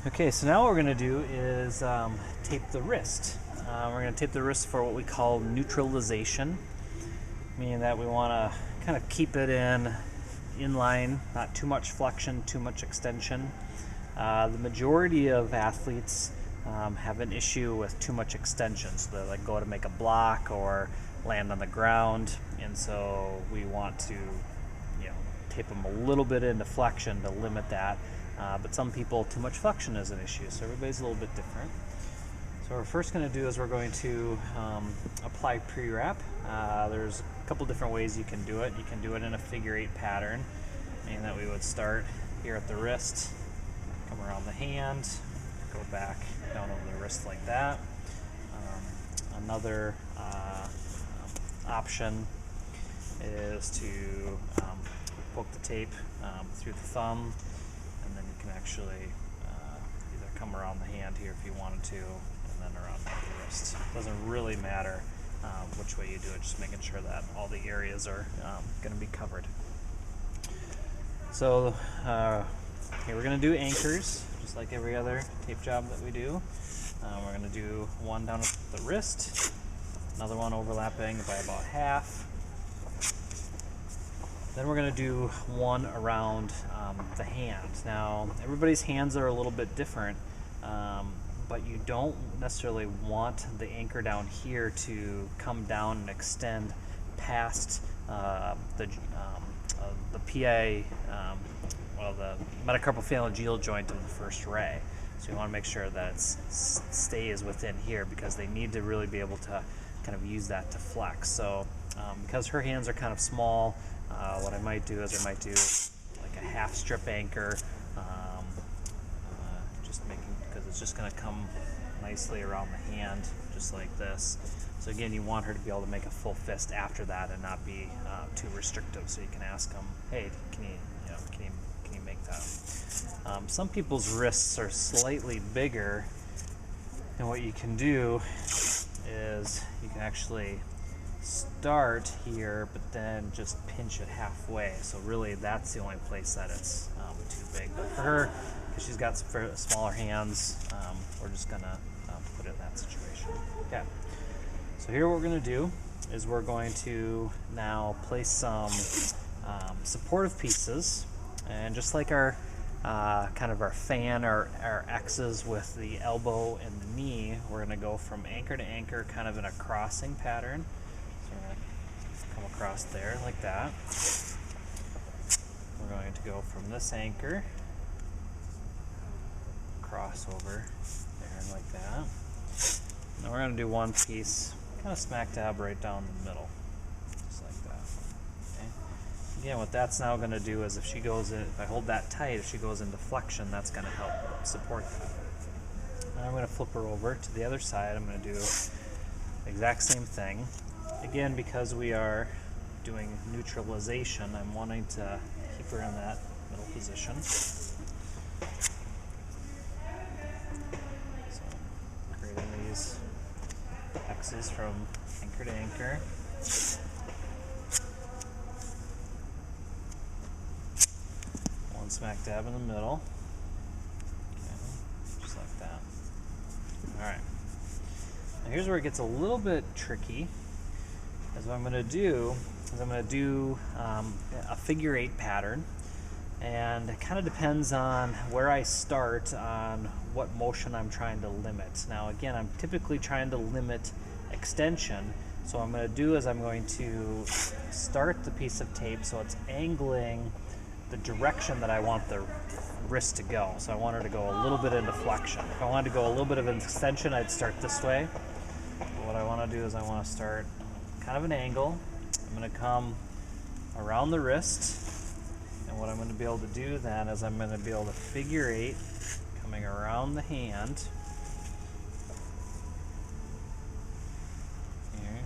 Okay, so now what we're going to do is tape the wrist. We're going to tape the wrist for what we call neutralization, meaning that we want to kind of keep it in line, not too much flexion, too much extension. The majority of athletes have an issue with too much extension, so they like go to make a block or land on the ground, and so we want to, tape them a little bit into flexion to limit that. But some people, too much flexion is an issue, so everybody's a little bit different. So what we're first going to do is we're going to apply pre-wrap. There's a couple different ways you can do it. You can do it in a figure 8 pattern, meaning that we would start here at the wrist, come around the hand, go back down over the wrist like that. Another option is to poke the tape through the thumb, and then you can actually either come around the hand here if you wanted to, and then around the wrist. It doesn't really matter which way you do it, just making sure that all the areas are going to be covered. So here we're going to do anchors, just like every other tape job that we do. We're going to do one down at the wrist, another one overlapping by about half. Then we're going to do one around the hand. Now, everybody's hands are a little bit different, but you don't necessarily want the anchor down here to come down and extend past the PA, the metacarpophalangeal joint of the first ray. So you want to make sure that it stays within here, because they need to really be able to kind of use that to flex. So because her hands are kind of small, what I might do is I might do like a half strip anchor, just making, because it's just going to come nicely around the hand, just like this. So again, you want her to be able to make a full fist after that and not be too restrictive. So you can ask them, hey, can you make that? Some people's wrists are slightly bigger, and what you can do is you can actually start here, but then just pinch it halfway. So really, that's the only place that it's too big. But for her, because she's got smaller hands, we're just gonna put it in that situation. Okay. So here, what we're gonna do is we're going to now place some supportive pieces, and just like our kind of our fan or our X's with the elbow and the knee, we're gonna go from anchor to anchor, kind of in a crossing pattern. Come across there like that. We're going to go from this anchor, cross over there like that. Now we're going to do one piece, kind of smack dab right down the middle, just like that. Okay. Again, what that's now going to do is if I hold that tight, if she goes into flexion, that's going to help support that. Now I'm going to flip her over to the other side. I'm going to do the exact same thing. Again, because we are doing neutralization, I'm wanting to keep her in that middle position. So, creating these X's from anchor to anchor. One smack dab in the middle. Okay, just like that. Alright. Now here's where it gets a little bit tricky. As what I'm going to do is I'm going to do a figure 8 pattern, and it kind of depends on where I start on what motion I'm trying to limit. Now again, I'm typically trying to limit extension, so what I'm going to do is I'm going to start the piece of tape so it's angling the direction that I want the wrist to go. So I want her to go a little bit into flexion. If I wanted to go a little bit of an extension, I'd start this way. But what I want to do is I want to start kind of an angle. I'm going to come around the wrist, and what I'm going to be able to do then is I'm going to be able to figure 8 coming around the hand here,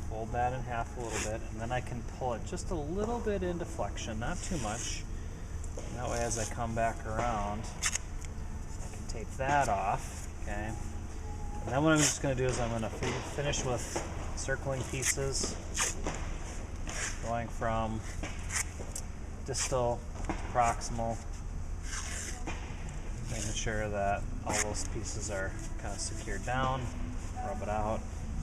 fold that in half a little bit, and then I can pull it just a little bit into flexion, not too much, and that way as I come back around I can take that off. Okay, and then what I'm just going to do is I'm going to finish with circling pieces, going from distal to proximal, making sure that all those pieces are kind of secured down, rub it out.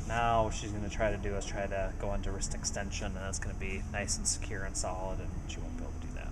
Now what she's going to try to do is try to go into wrist extension, and that's going to be nice and secure and solid, and she won't be able to do that.